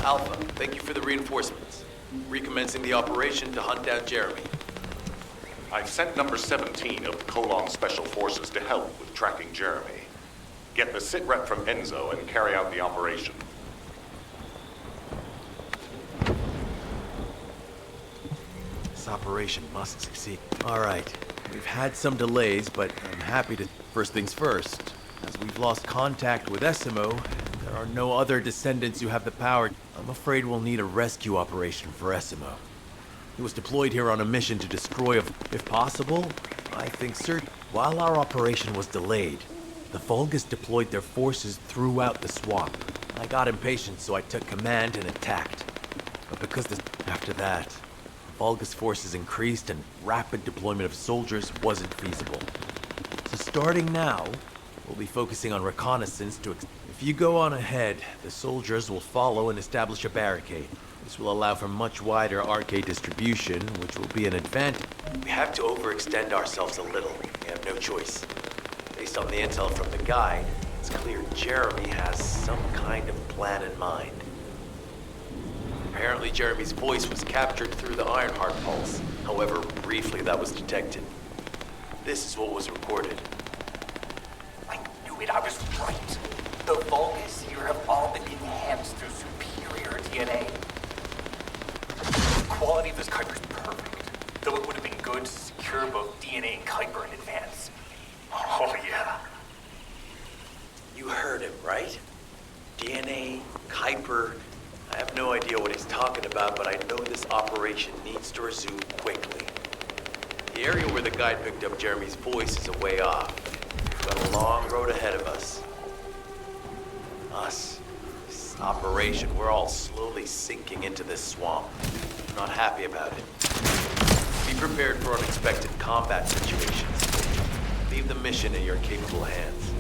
Alpha, thank you for the reinforcements. Recommencing the operation to hunt down Jeremy. I've sent number 17 of the Colon Special Forces to help with tracking Jeremy. Get the sitrep from Enzo and carry out the operation. This operation must succeed. All right. We've had some delays, but I'm happy to... First things first. As we've lost contact with Essimo, there are no other descendants who have the power. I'm afraid we'll need a rescue operation for Essimo. He was deployed here on a mission to destroy, if possible, I think certain. While our operation was delayed, the Vulgus deployed their forces throughout the swamp. I got impatient, so I took command and attacked. But because after that, Vulgus forces increased and rapid deployment of soldiers wasn't feasible. So starting now, we'll be focusing on reconnaissance to... If you go on ahead, the soldiers will follow and establish a barricade. This will allow for much wider arcade distribution, which will be an advantage. We have to overextend ourselves a little. We have no choice. Based on the intel from the guide, it's clear Jeremy has some kind of plan in mind. Apparently Jeremy's voice was captured through the Ironheart pulse. However, briefly that was detected. This is what was recorded. I knew it, I was right. The Vulgus here have all been enhanced through superior DNA. The quality of this Kuiper is perfect, though it would have been good to secure both DNA and Kuiper in advance. Oh yeah. You heard him, right? DNA, Kuiper. I have no idea what he's talking about, but I know this operation needs to resume quickly. The area where the guide picked up Jeremy's voice is a way off. We've got a long road ahead of us. This operation, we're all slowly sinking into this swamp. I'm not happy about it. Be prepared for unexpected combat situations. Leave the mission in your capable hands.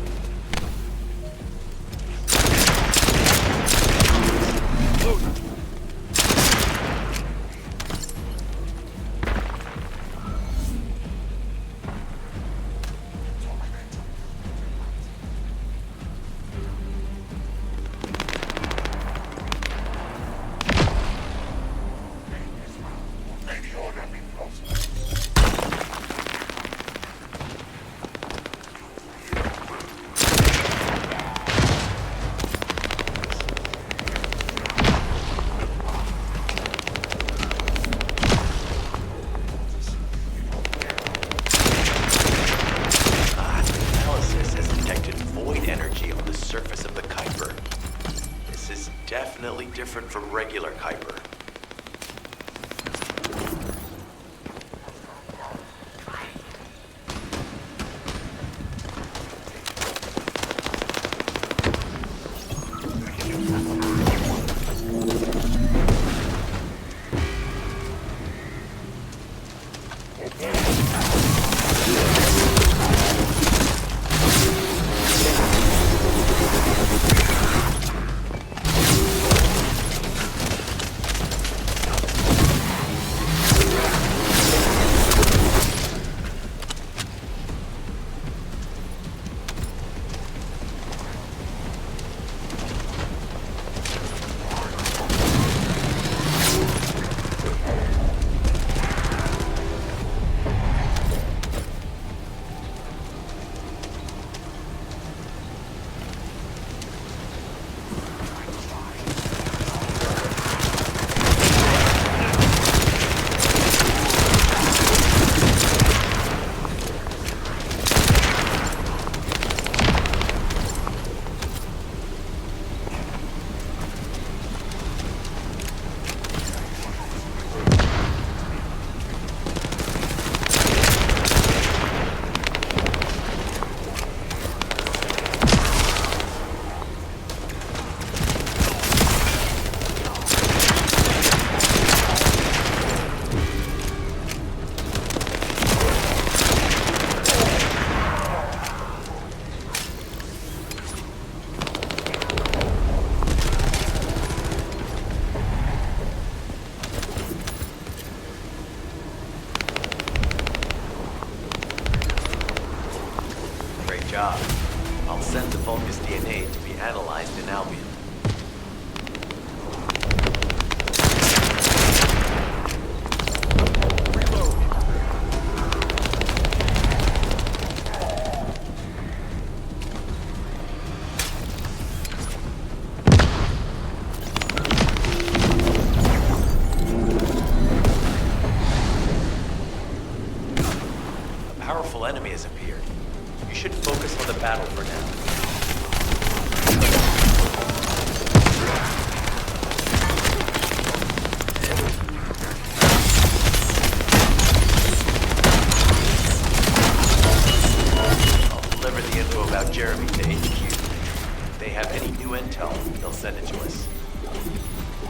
Different from regular Kuiper. Job. I'll send the Vulgus DNA to be analyzed in Albion. here. You should focus on the battle for now. Deliver the info about Jeremy to HQ. If they have any new intel, they'll send it to us.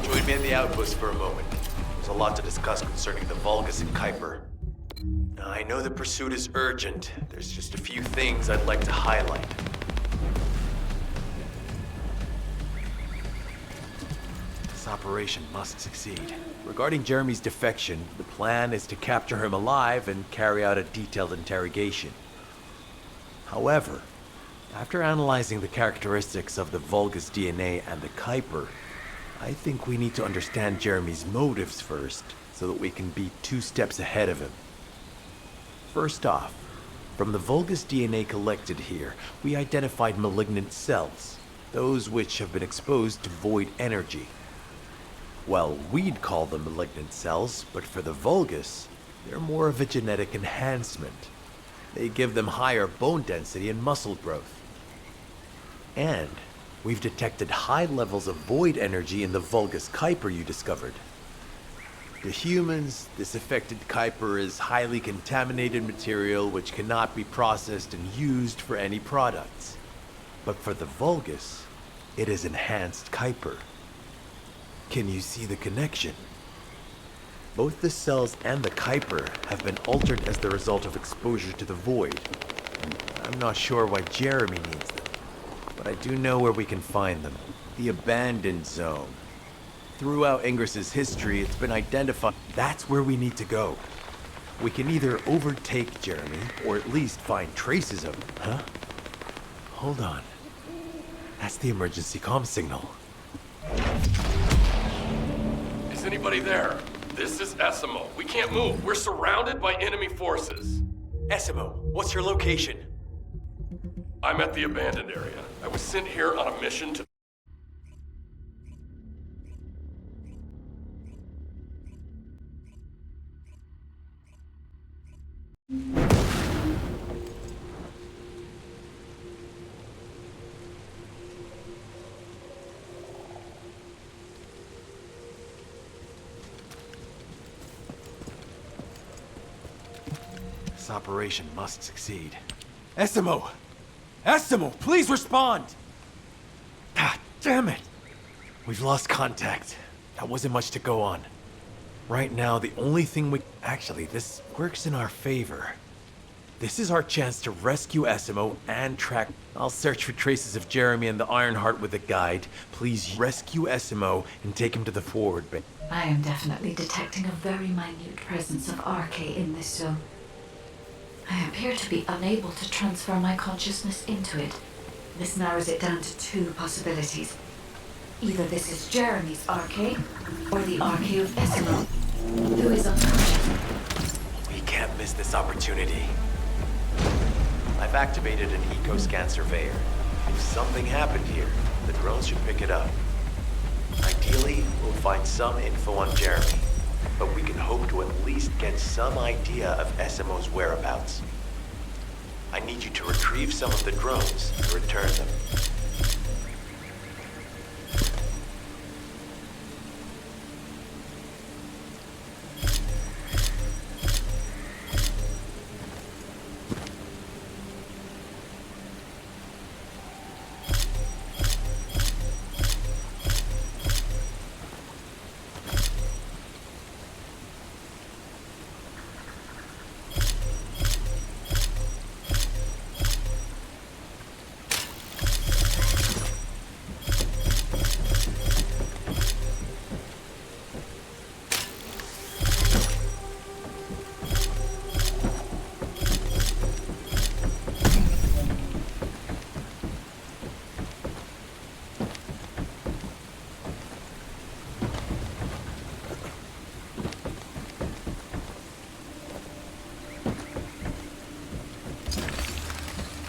Join me at the outpost for a moment. There's a lot to discuss concerning the Vulgus and Kuiper. Now, I know the pursuit is urgent. There's just a few things I'd like to highlight. This operation must succeed. Regarding Jeremy's defection, the plan is to capture him alive and carry out a detailed interrogation. However, after analyzing the characteristics of the Vulgus DNA and the Kuiper, I think we need to understand Jeremy's motives first, so that we can be 2 steps ahead of him. First off, from the Vulgus DNA collected here, we identified malignant cells, those which have been exposed to void energy. Well, we'd call them malignant cells, but for the Vulgus, they're more of a genetic enhancement. They give them higher bone density and muscle growth. And we've detected high levels of void energy in the Vulgus Kuiper you discovered. To humans, this affected Kuiper is highly contaminated material which cannot be processed and used for any products. But for the Vulgus, it is enhanced Kuiper. Can you see the connection? Both the cells and the Kuiper have been altered as the result of exposure to the void. I'm not sure why Jeremy needs them, but I do know where we can find them. The abandoned zone. Throughout Ingris's history, it's been identified. That's where we need to go. We can either overtake Jeremy, or at least find traces of him. Huh? Hold on. That's the emergency comm signal. Is anybody there? This is Essimo. We can't move. We're surrounded by enemy forces. Essimo, what's your location? I'm at the abandoned area. I was sent here on a mission to... This operation must succeed. Essimo! Essimo, please respond! God damn it! We've lost contact. That wasn't much to go on. Right now, the only thing we... Actually, this works in our favor. This is our chance to rescue Essimo and track... I'll search for traces of Jeremy and the Ironheart with a guide. Please rescue Essimo and take him to the forward bay. I am definitely detecting a very minute presence of RK in this zone. I appear to be unable to transfer my consciousness into it. This narrows it down to 2 possibilities. Either this is Jeremy's RK, or the RK of Essimo, who is unconscious. We can't miss this opportunity. I've activated an eco-scan surveyor. If something happened here, the drones should pick it up. Ideally, we'll find some info on Jeremy, but we can hope to at least get some idea of Essimo's whereabouts. I need you to retrieve some of the drones and return them.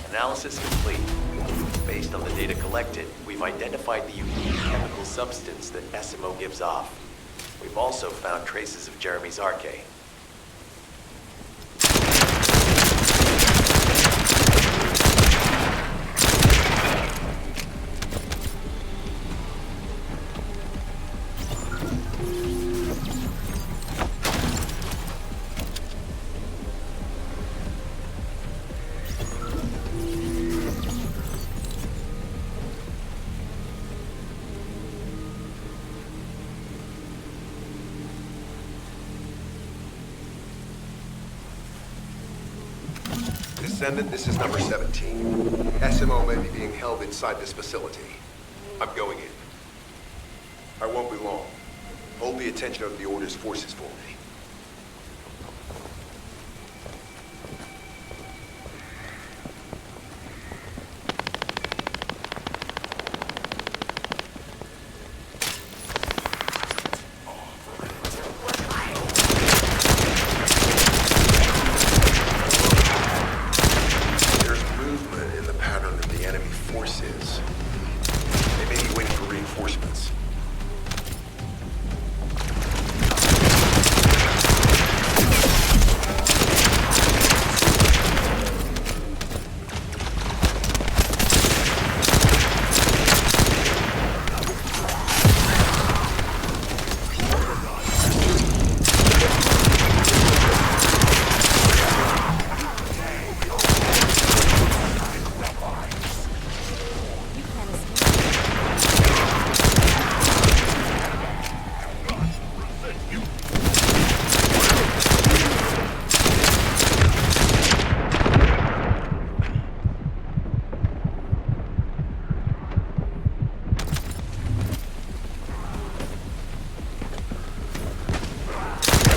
Analysis complete. Based on the data collected, we've identified the unique chemical substance that Essimo gives off. We've also found traces of Jeremy's RK. Descendant, this is number 17. SMO may be being held inside this facility. I'm going in. I won't be long. Hold the attention of the Order's forces for me.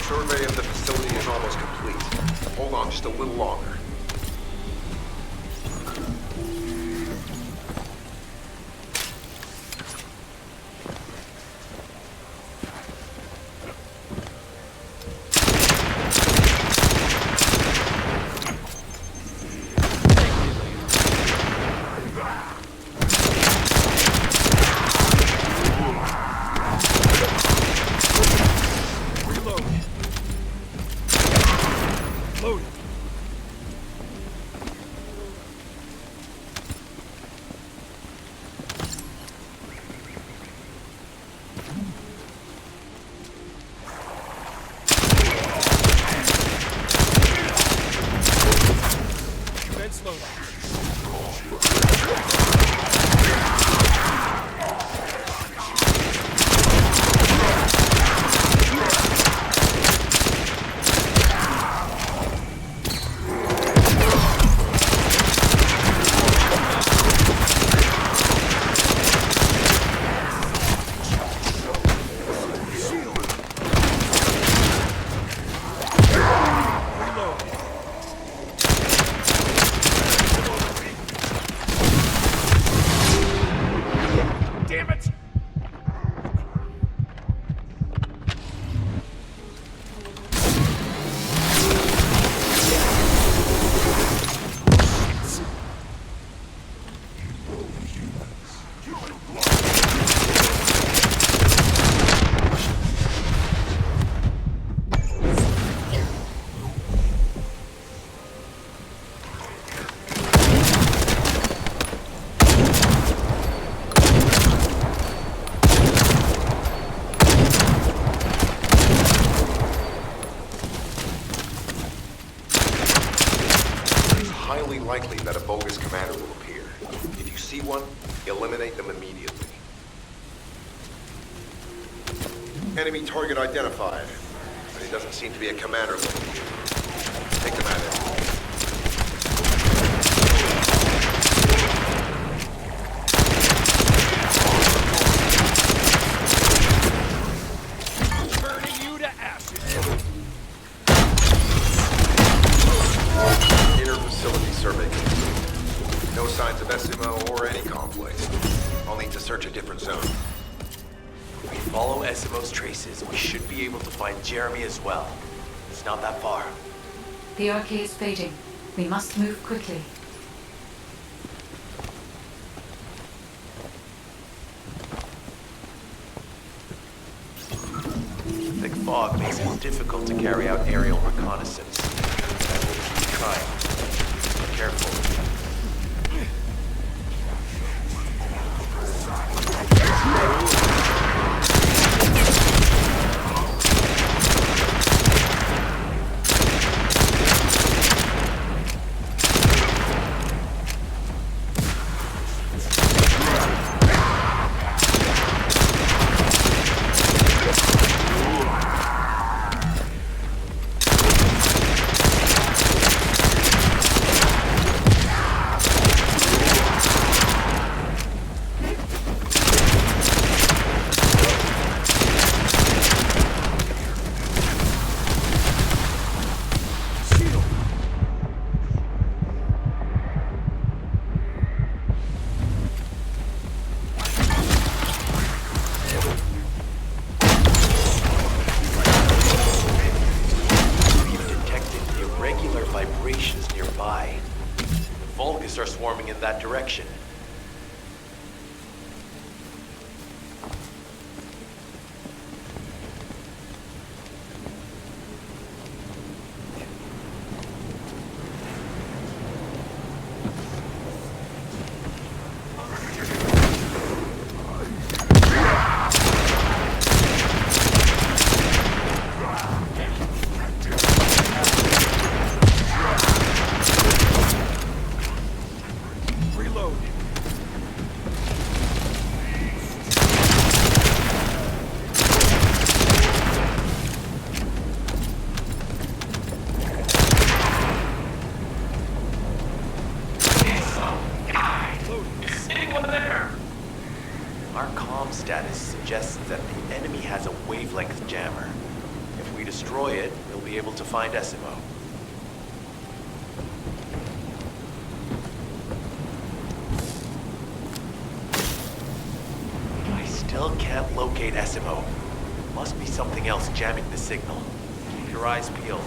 Survey of the facility is almost complete. Hold on just a little longer. Likely that a bogus commander will appear. If you see one, eliminate them immediately. Enemy target identified, but it doesn't seem to be a commander looking here. Take them at it. No signs of SMO or any conflict. I'll need to search a different zone. If we follow SMO's traces, we should be able to find Jeremy as well. It's not that far. The arcade is fading. We must move quickly. The thick fog makes it difficult to carry out aerial reconnaissance. I will keep trying. Be careful. Vulgus are swarming in that direction. Our comm status suggests that the enemy has a wavelength jammer. If we destroy it, we'll be able to find Esimo. I still can't locate Esimo. Must be something else jamming the signal. Keep your eyes peeled.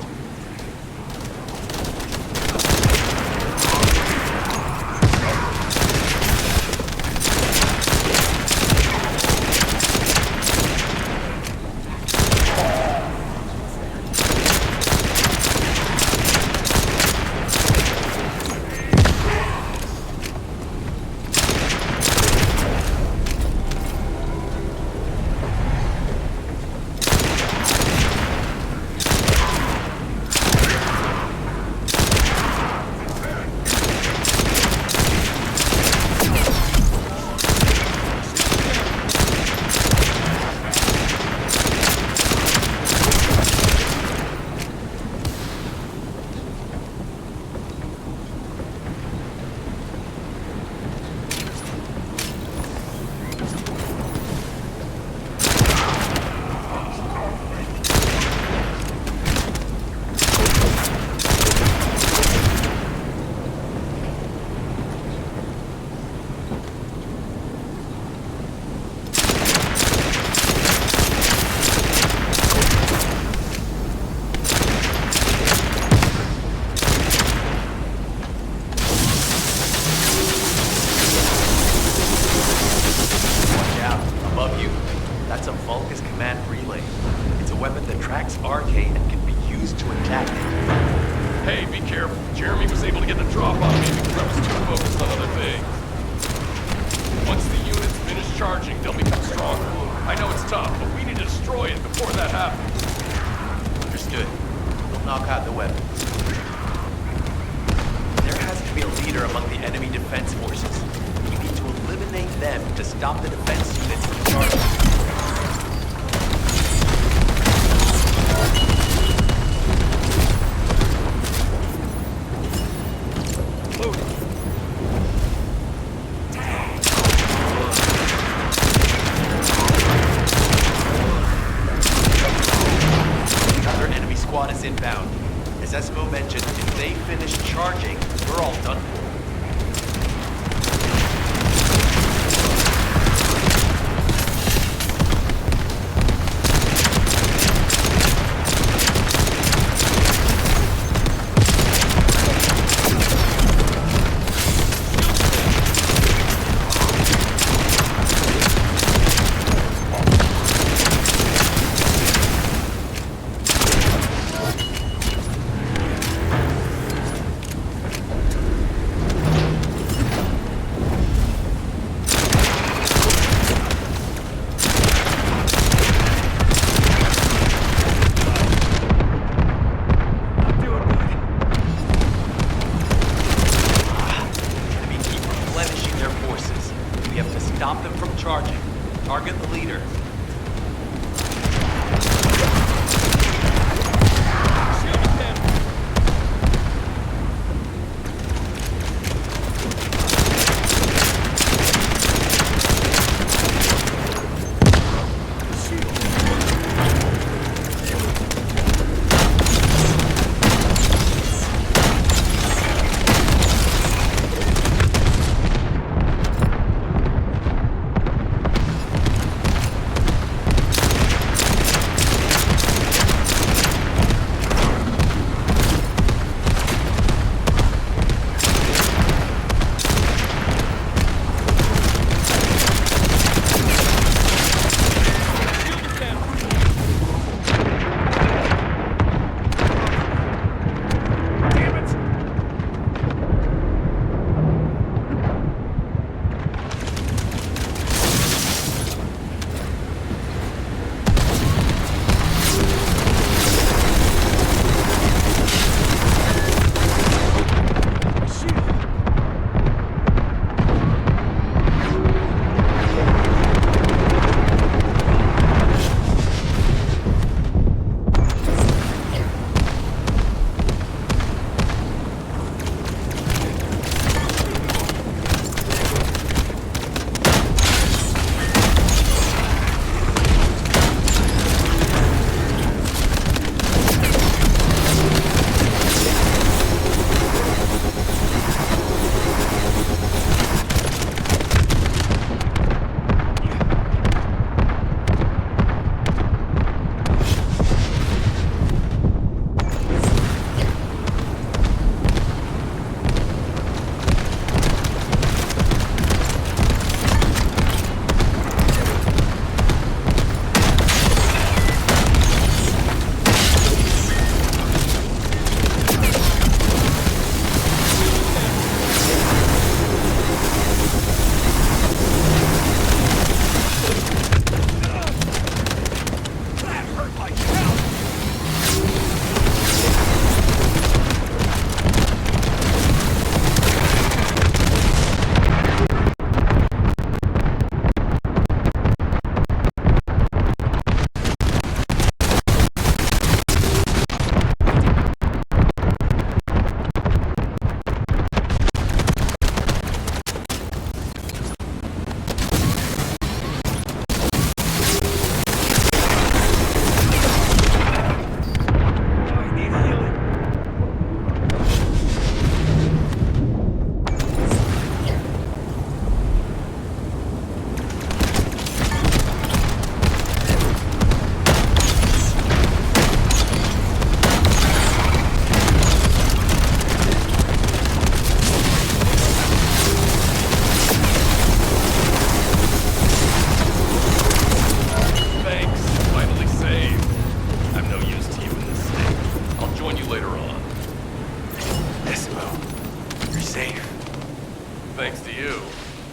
thanks to you.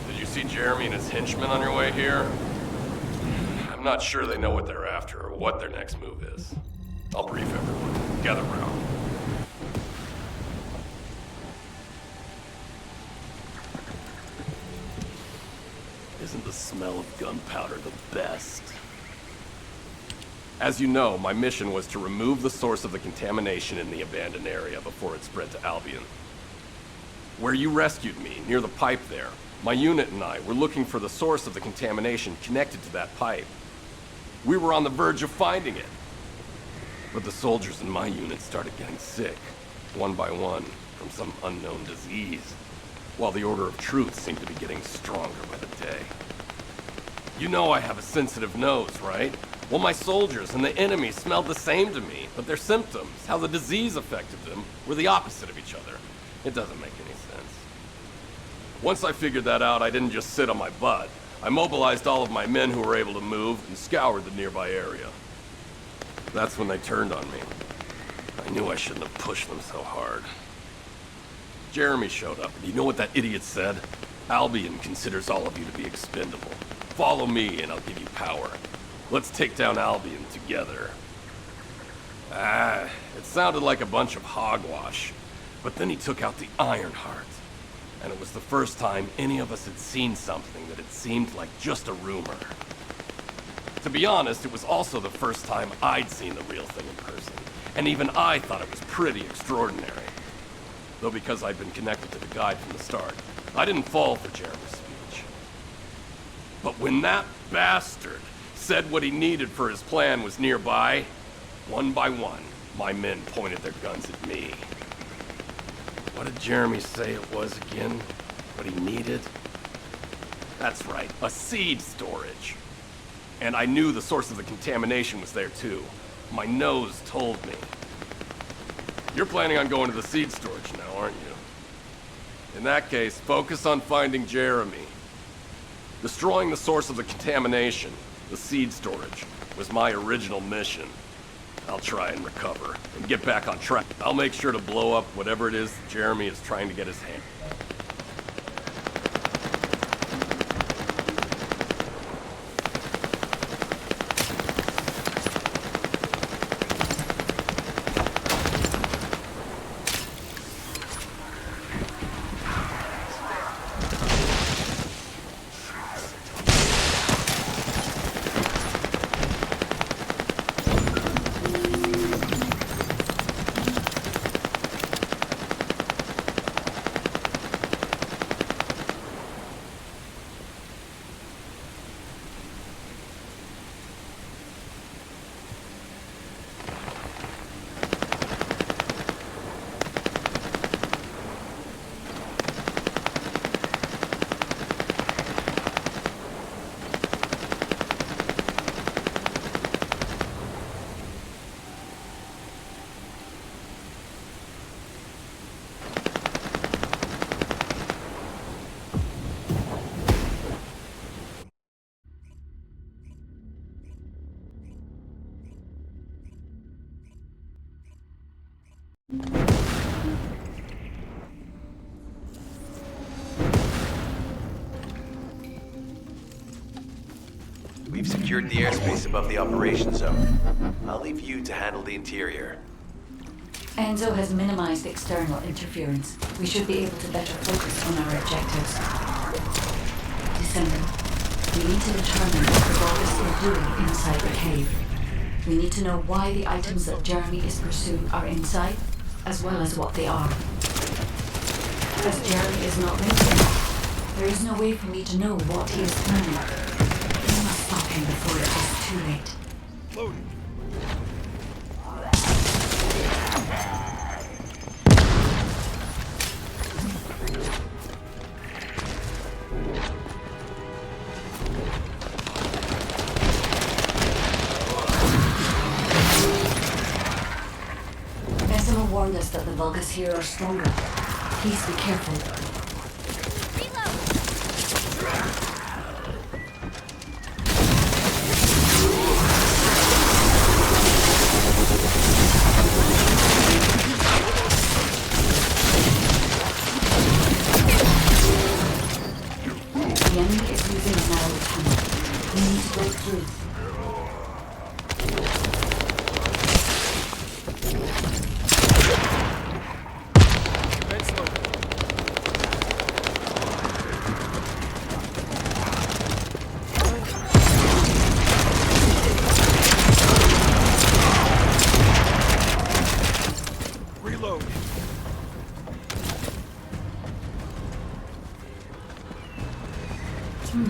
Did you see Jeremy and his henchmen on your way here? I'm not sure they know what they're after or what their next move is. I'll brief everyone. Gather round. Isn't the smell of gunpowder the best? As you know, my mission was to remove the source of the contamination in the abandoned area before it spread to Albion. Where you rescued me, near the pipe there, my unit and I were looking for the source of the contamination connected to that pipe. We were on the verge of finding it. But the soldiers in my unit started getting sick, one by one, from some unknown disease, while the Order of Truth seemed to be getting stronger by the day. You know I have a sensitive nose, right? Well, my soldiers and the enemy smelled the same to me, but their symptoms, how the disease affected them, were the opposite of each other. It doesn't make any sense. Once I figured that out, I didn't just sit on my butt. I mobilized all of my men who were able to move and scoured the nearby area. That's when they turned on me. I knew I shouldn't have pushed them so hard. Jeremy showed up, and you know what that idiot said? Albion considers all of you to be expendable. Follow me, and I'll give you power. Let's take down Albion together. It sounded like a bunch of hogwash. But then he took out the Ironheart. And it was the first time any of us had seen something that had seemed like just a rumor. To be honest, it was also the first time I'd seen the real thing in person. And even I thought it was pretty extraordinary. Though because I'd been connected to the guide from the start, I didn't fall for Jeremy's speech. But when that bastard said what he needed for his plan was nearby, one by one, my men pointed their guns at me. What did Jeremy say it was again? What he needed? That's right, a seed storage. And I knew the source of the contamination was there too. My nose told me. You're planning on going to the seed storage now, aren't you? In that case, focus on finding Jeremy. Destroying the source of the contamination, the seed storage, was my original mission. I'll try and recover, and get back on track. I'll make sure to blow up whatever it is Jeremy is trying to get his hand. We've secured the airspace above the operations zone. I'll leave you to handle the interior. Enzo has minimized external interference. We should be able to better focus on our objectives. Descendant, we need to determine what the Vulgus is doing inside the cave. We need to know why the items that Jeremy is pursuing are inside, as well as what they are. As Jeremy is not linked, there is no way for me to know what he is planning. We must stop him before it is too late. Loading. Decima warned us that the Vulgus here are stronger. Please be careful. break through. Reload.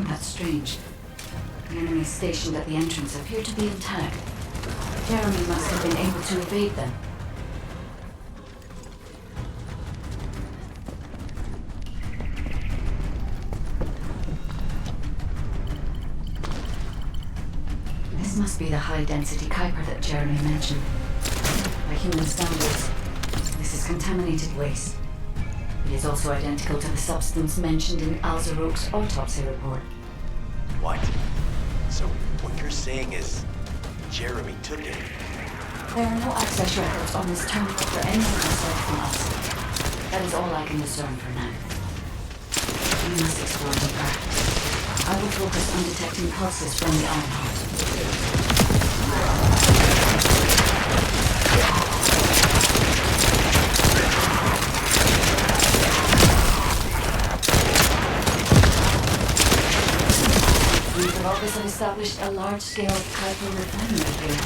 That's strange. The enemies stationed at the entrance appear to be intact. Jeremy must have been able to evade them. This must be the high-density Kuiper that Jeremy mentioned. By human standards, this is contaminated waste. It is also identical to the substance mentioned in Alzarok's autopsy report. What? So what you're saying is Jeremy took it? There are no access records on this terminal for anyone aside from us. That is all I can discern for now. We must explore deeper. I will focus on detecting pulses from the Ironheart. Have established a large-scale Kuiper refinery here,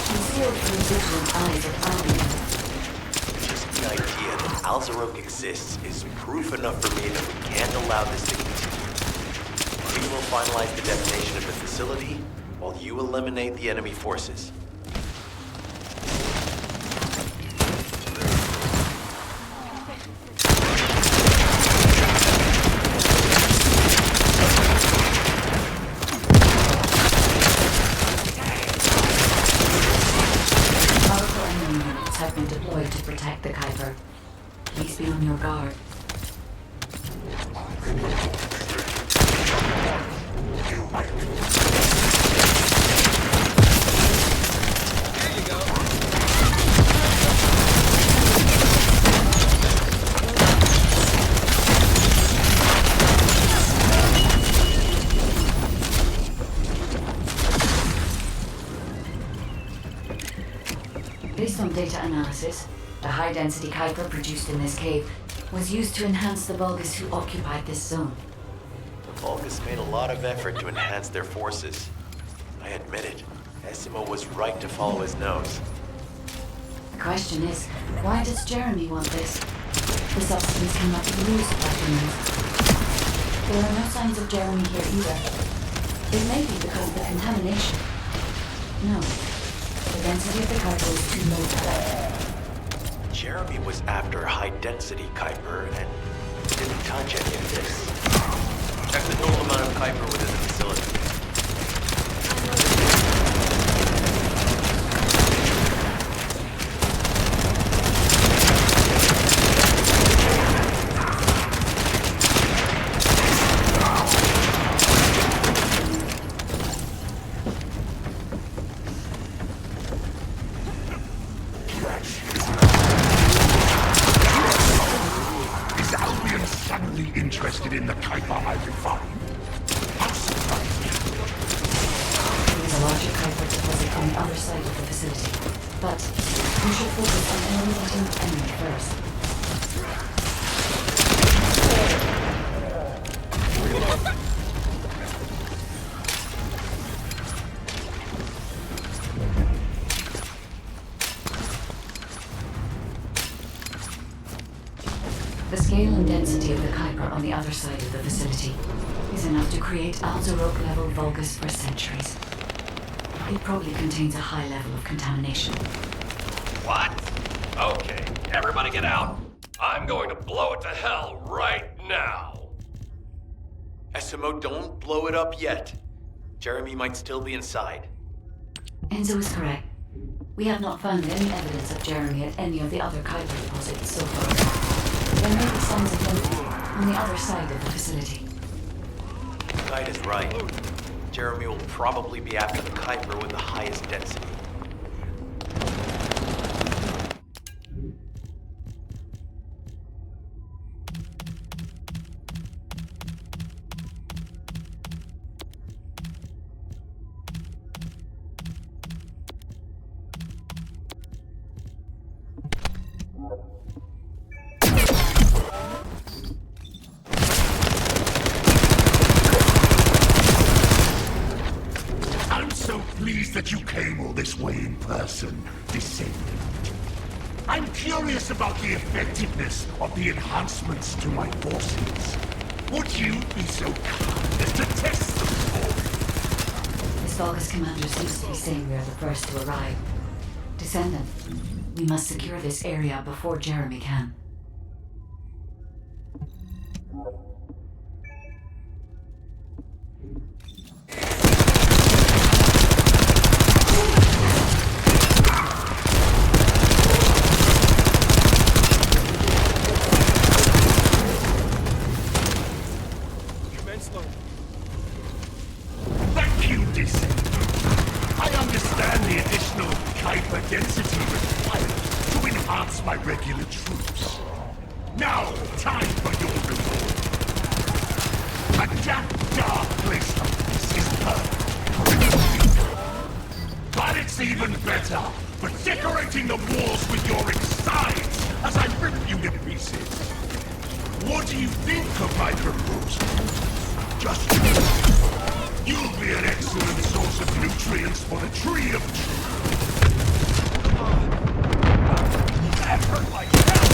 concealed from the vigilant eyes of Albion. Just the idea that Alzarok exists is proof enough for me that we can't allow this to continue. We will finalize the detonation of the facility while you eliminate the enemy forces. Have been deployed to protect the Kuiper. Please be on your guard. There you go. Based on data analysis, the high-density Kuiper produced in this cave was used to enhance the Vulgus who occupied this zone. The Vulgus made a lot of effort to enhance their forces. I admit it. Essimo was right to follow his nose. The question is, why does Jeremy want this? The substance cannot be used by humans. There are no signs of Jeremy here either. It may be because of the contamination. No. The density of the Kuiper is too low for that. Jeremy was after high-density Kuiper and didn't touch any of this. Check the total amount of Kuiper within the facility. Interested in the Kuiper I refined. How surprising. There is a larger Kuiper deposit on the other side of the facility, but we should focus on eliminating the enemy first. The scale and density of the Kuiper on the other side of the facility is enough to create Alzarok-level Vulgus for centuries. It probably contains a high level of contamination. What? Okay, everybody get out. I'm going to blow it to hell right now. Essimo, don't blow it up yet. Jeremy might still be inside. Enzo is correct. We have not found any evidence of Jeremy at any of the other Kuiper deposits so far. There may be signs of him on the other side of the facility. Kite is right. Jeremy will probably be after the Kuiper with the highest density. that you came all this way in person, Descendant. I'm curious about the effectiveness of the enhancements to my forces. Would you be so kind as to test them for me? This Vulgus commander seems to be saying we are the first to arrive. Descendant, we must secure this area before Jeremy can. Thank you, Descendant. I understand the additional Kuiper density required to enhance my regular troops. Now, time for your reward. A damp, dark place like this is perfect. But it's even better for decorating the walls with your insides as I rip you to pieces. What do you think of my proposal? Just you'll be an excellent source of nutrients for the Tree of Truth. That hurt like hell!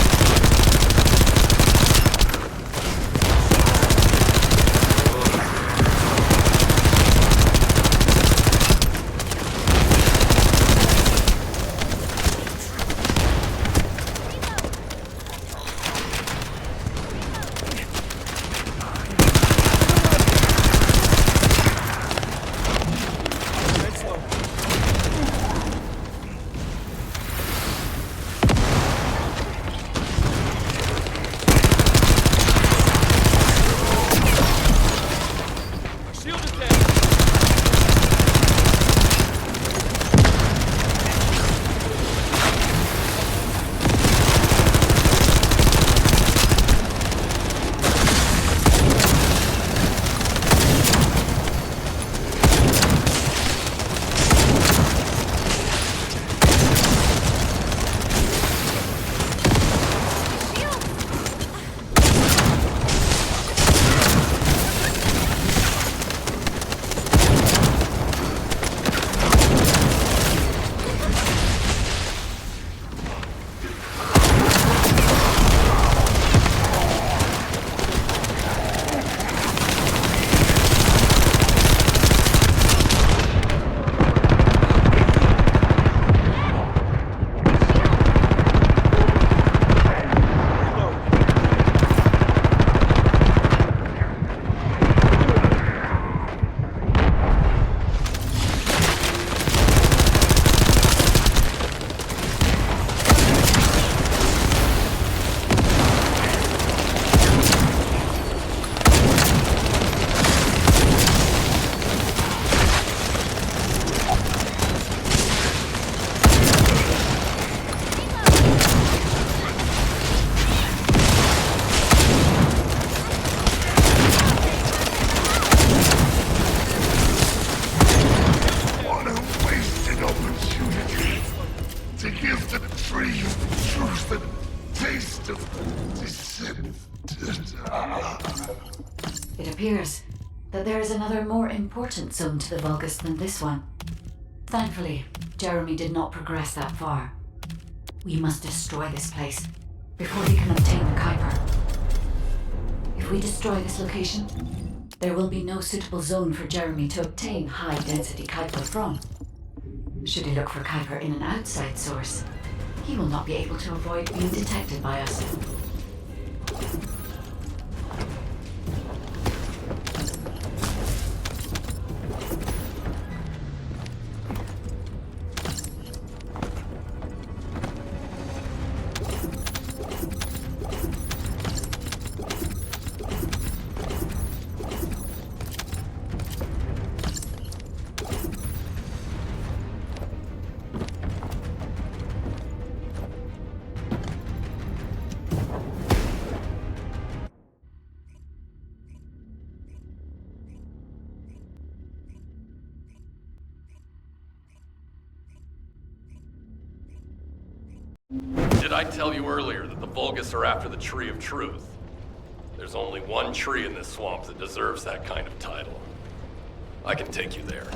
It appears that there is another more important zone to the Vulgus than this one. Thankfully, Jeremy did not progress that far. We must destroy this place before he can obtain the Kuiper. If we destroy this location, there will be no suitable zone for Jeremy to obtain high-density Kuiper from. Should he look for Kuiper in an outside source, he will not be able to avoid being detected by us. Did I tell you earlier that the Vulgus are after the Tree of Truth? There's only one tree in this swamp that deserves that kind of title. I can take you there.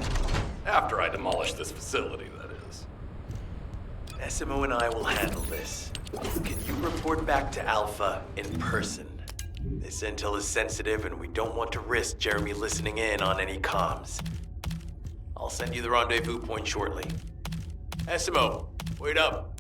After I demolish this facility, that is. SMO and I will handle this. Can you report back to Alpha in person? This intel is sensitive and we don't want to risk Jeremy listening in on any comms. I'll send you the rendezvous point shortly. SMO, wait up.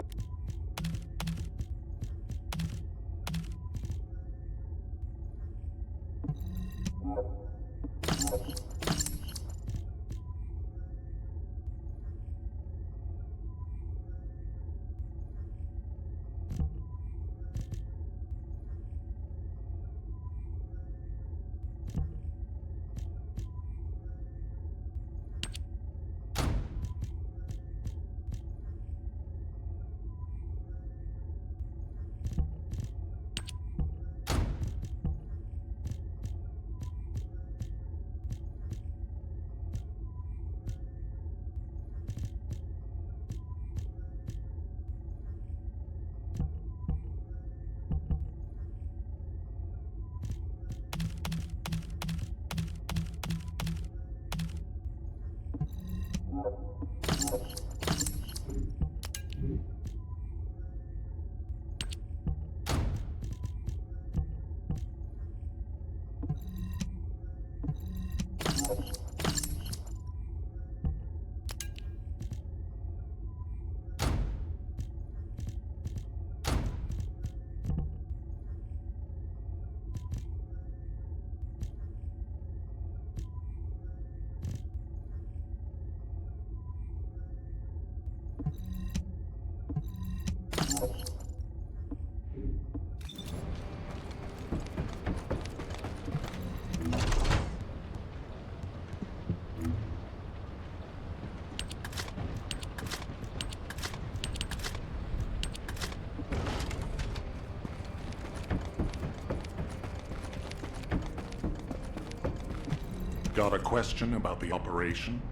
Got a question about the operation?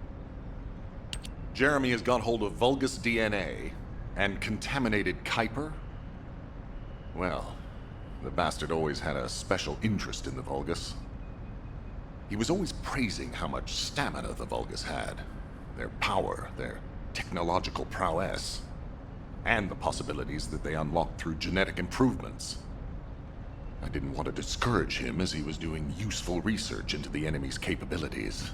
Jeremy has got hold of Vulgus DNA and contaminated Kuiper? Well, the bastard always had a special interest in the Vulgus. He was always praising how much stamina the Vulgus had, their power, their technological prowess, and the possibilities that they unlocked through genetic improvements. I didn't want to discourage him as he was doing useful research into the enemy's capabilities.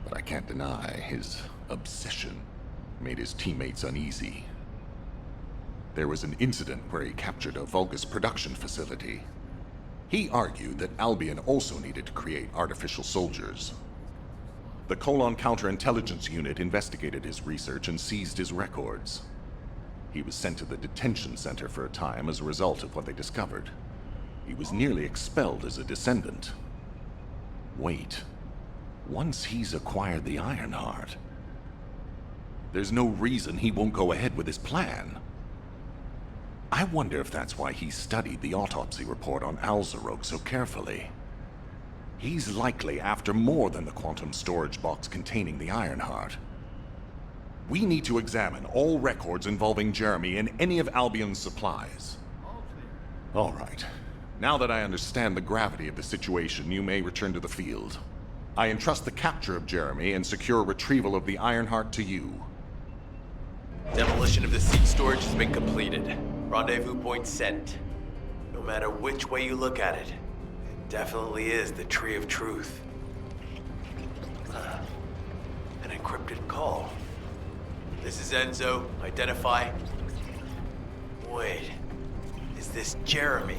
But I can't deny his obsession made his teammates uneasy. There was an incident where he captured a Vulgus production facility. He argued that Albion also needed to create artificial soldiers. The Colon Counterintelligence Unit investigated his research and seized his records. He was sent to the detention center for a time as a result of what they discovered. He was nearly expelled as a Descendant. Wait. Once he's acquired the Ironheart, there's no reason he won't go ahead with his plan. I wonder if that's why he studied the autopsy report on Alzarog so carefully. He's likely after more than the quantum storage box containing the Ironheart. We need to examine all records involving Jeremy and any of Albion's supplies. All right. Now that I understand the gravity of the situation, you may return to the field. I entrust the capture of Jeremy and secure retrieval of the Ironheart to you. Demolition of the seed storage has been completed. Rendezvous point sent. No matter which way you look at it, it definitely is the Tree of Truth. An encrypted call. This is Enzo. Identify. Wait, is this Jeremy?